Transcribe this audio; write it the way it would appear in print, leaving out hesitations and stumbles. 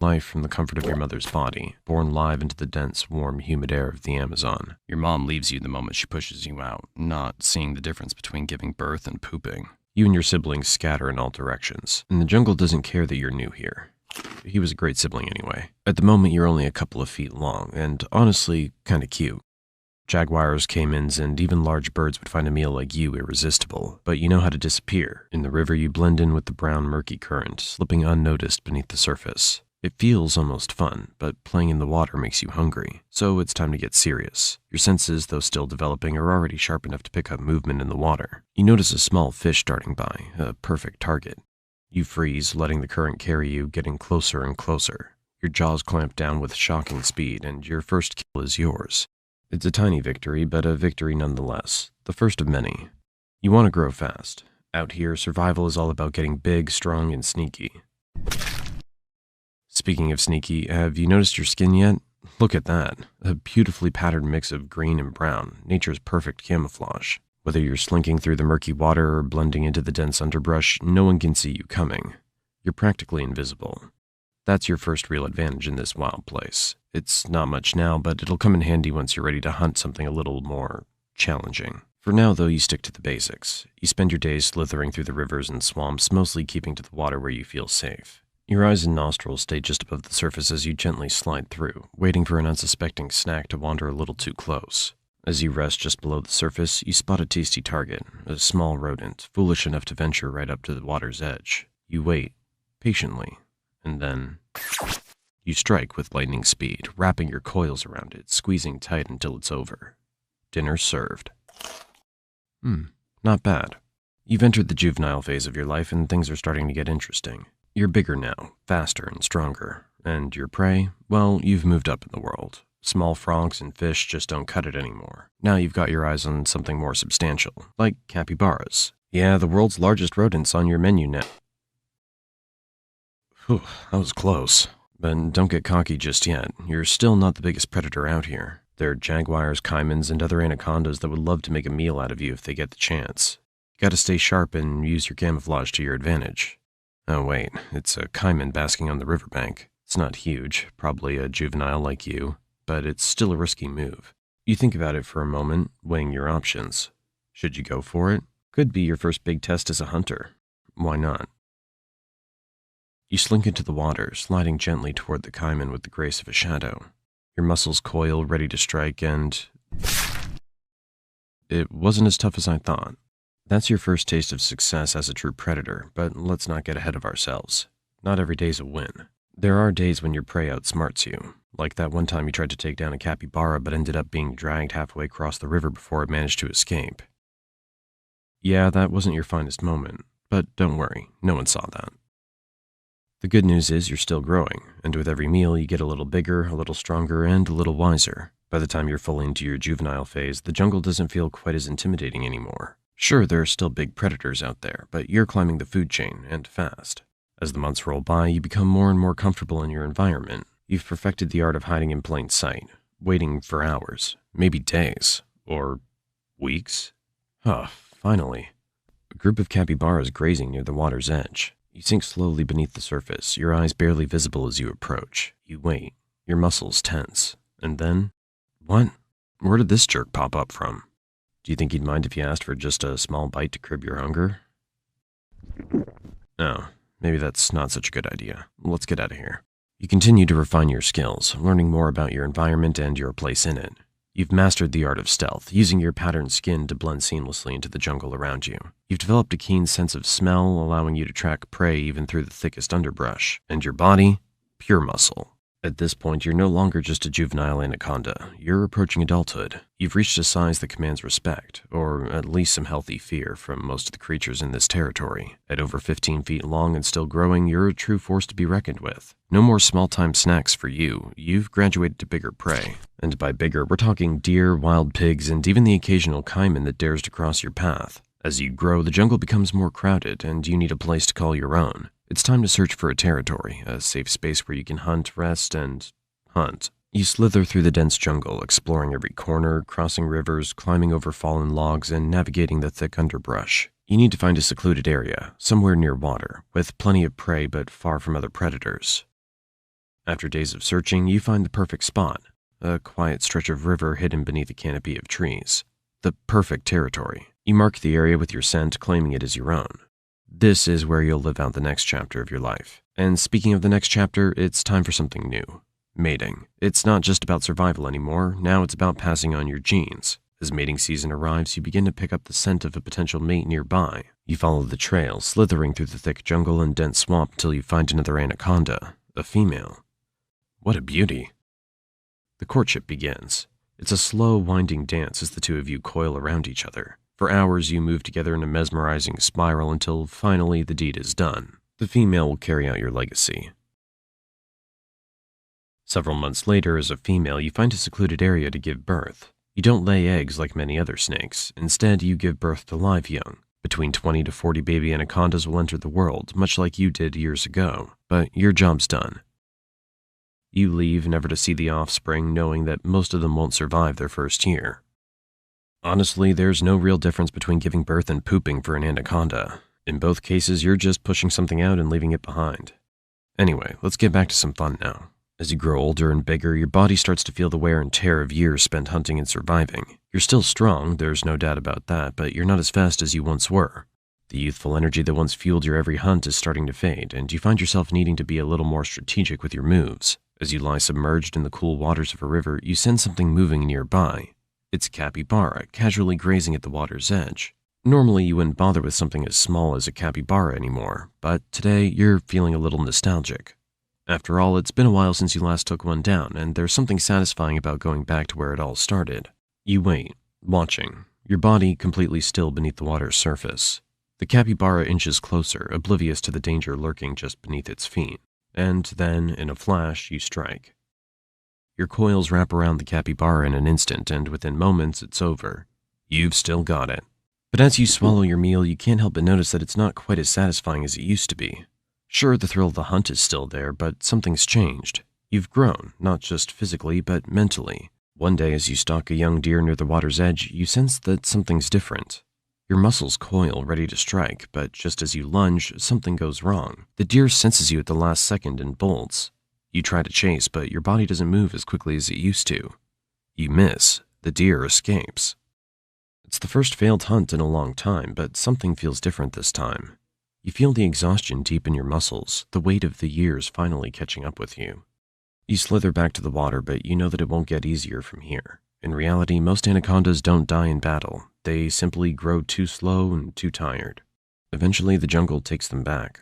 life from the comfort of your mother's body, born live into the dense, warm, humid air of the Amazon. Your mom leaves you the moment she pushes you out, not seeing the difference between giving birth and pooping. You and your siblings scatter in all directions, and the jungle doesn't care that you're new here. He was a great sibling anyway. At the moment, you're only a couple of feet long, and honestly, kinda cute. Jaguars, caimans, and even large birds would find a meal like you irresistible, but you know how to disappear. In the river, you blend in with the brown, murky current, slipping unnoticed beneath the surface. It feels almost fun, but playing in the water makes you hungry, so it's time to get serious. Your senses, though still developing, are already sharp enough to pick up movement in the water. You notice a small fish darting by, a perfect target. You freeze, letting the current carry you, getting closer and closer. Your jaws clamp down with shocking speed, and your first kill is yours. It's a tiny victory, but a victory nonetheless, the first of many. You want to grow fast. Out here, survival is all about getting big, strong, and sneaky. Speaking of sneaky, have you noticed your skin yet? Look at that, a beautifully patterned mix of green and brown, nature's perfect camouflage. Whether you're slinking through the murky water or blending into the dense underbrush, no one can see you coming. You're practically invisible. That's your first real advantage in this wild place. It's not much now, but it'll come in handy once you're ready to hunt something a little more challenging. For now, though, you stick to the basics. You spend your days slithering through the rivers and swamps, mostly keeping to the water where you feel safe. Your eyes and nostrils stay just above the surface as you gently slide through, waiting for an unsuspecting snack to wander a little too close. As you rest just below the surface, you spot a tasty target, a small rodent, foolish enough to venture right up to the water's edge. You wait, patiently, and then you strike with lightning speed, wrapping your coils around it, squeezing tight until it's over. Dinner served. Not bad. You've entered the juvenile phase of your life and things are starting to get interesting. You're bigger now, faster and stronger. And your prey? Well, you've moved up in the world. Small frogs and fish just don't cut it anymore. Now you've got your eyes on something more substantial, like capybaras. Yeah, the world's largest rodents on your menu now. Whew, that was close. But don't get cocky just yet. You're still not the biggest predator out here. There are jaguars, caimans, and other anacondas that would love to make a meal out of you if they get the chance. You gotta stay sharp and use your camouflage to your advantage. Oh wait, it's a caiman basking on the riverbank. It's not huge, probably a juvenile like you, but it's still a risky move. You think about it for a moment, weighing your options. Should you go for it? Could be your first big test as a hunter. Why not? You slink into the water, sliding gently toward the caiman with the grace of a shadow. Your muscles coil, ready to strike, and it wasn't as tough as I thought. That's your first taste of success as a true predator, but let's not get ahead of ourselves. Not every day's a win. There are days when your prey outsmarts you, like that one time you tried to take down a capybara but ended up being dragged halfway across the river before it managed to escape. Yeah, that wasn't your finest moment, but don't worry, no one saw that. The good news is you're still growing, and with every meal you get a little bigger, a little stronger, and a little wiser. By the time you're fully into your juvenile phase, the jungle doesn't feel quite as intimidating anymore. Sure, there are still big predators out there, but you're climbing the food chain, and fast. As the months roll by, you become more and more comfortable in your environment. You've perfected the art of hiding in plain sight, waiting for hours, maybe days, or weeks. Finally. A group of capybaras grazing near the water's edge. You sink slowly beneath the surface, your eyes barely visible as you approach. You wait, your muscles tense, and then... What? Where did this jerk pop up from? Do you think he'd mind if you asked for just a small bite to curb your hunger? No, maybe that's not such a good idea. Let's get out of here. You continue to refine your skills, learning more about your environment and your place in it. You've mastered the art of stealth, using your patterned skin to blend seamlessly into the jungle around you. You've developed a keen sense of smell, allowing you to track prey even through the thickest underbrush. And your body? Pure muscle. At this point, you're no longer just a juvenile anaconda. You're approaching adulthood. You've reached a size that commands respect, or at least some healthy fear from most of the creatures in this territory. At over 15 feet long and still growing, you're a true force to be reckoned with. No more small-time snacks for you. You've graduated to bigger prey. And by bigger, we're talking deer, wild pigs, and even the occasional caiman that dares to cross your path. As you grow, the jungle becomes more crowded, and you need a place to call your own. It's time to search for a territory, a safe space where you can hunt, rest, and hunt. You slither through the dense jungle, exploring every corner, crossing rivers, climbing over fallen logs, and navigating the thick underbrush. You need to find a secluded area, somewhere near water, with plenty of prey but far from other predators. After days of searching, you find the perfect spot, a quiet stretch of river hidden beneath a canopy of trees. The perfect territory. You mark the area with your scent, claiming it as your own. This is where you'll live out the next chapter of your life. And speaking of the next chapter, it's time for something new. Mating. It's not just about survival anymore, now it's about passing on your genes. As mating season arrives, you begin to pick up the scent of a potential mate nearby. You follow the trail, slithering through the thick jungle and dense swamp until you find another anaconda, a female. What a beauty. The courtship begins. It's a slow, winding dance as the two of you coil around each other. For hours, you move together in a mesmerizing spiral until finally the deed is done. The female will carry out your legacy. Several months later, as a female, you find a secluded area to give birth. You don't lay eggs like many other snakes. Instead, you give birth to live young. Between 20 to 40 baby anacondas will enter the world, much like you did years ago. But your job's done. You leave never to see the offspring, knowing that most of them won't survive their first year. Honestly, there's no real difference between giving birth and pooping for an anaconda. In both cases, you're just pushing something out and leaving it behind. Anyway, let's get back to some fun now. As you grow older and bigger, your body starts to feel the wear and tear of years spent hunting and surviving. You're still strong, there's no doubt about that, but you're not as fast as you once were. The youthful energy that once fueled your every hunt is starting to fade, and you find yourself needing to be a little more strategic with your moves. As you lie submerged in the cool waters of a river, you sense something moving nearby. It's a capybara, casually grazing at the water's edge. Normally, you wouldn't bother with something as small as a capybara anymore, but today you're feeling a little nostalgic. After all, it's been a while since you last took one down, and there's something satisfying about going back to where it all started. You wait, watching, your body completely still beneath the water's surface. The capybara inches closer, oblivious to the danger lurking just beneath its feet. And then, in a flash, you strike. Your coils wrap around the capybara in an instant, and within moments, it's over. You've still got it. But as you swallow your meal, you can't help but notice that it's not quite as satisfying as it used to be. Sure, the thrill of the hunt is still there, but something's changed. You've grown, not just physically, but mentally. One day, as you stalk a young deer near the water's edge, you sense that something's different. Your muscles coil, ready to strike, but just as you lunge, something goes wrong. The deer senses you at the last second and bolts. You try to chase, but your body doesn't move as quickly as it used to. You miss. The deer escapes. It's the first failed hunt in a long time, but something feels different this time. You feel the exhaustion deep in your muscles, the weight of the years finally catching up with you. You slither back to the water, but you know that it won't get easier from here. In reality, most anacondas don't die in battle. They simply grow too slow and too tired. Eventually, the jungle takes them back.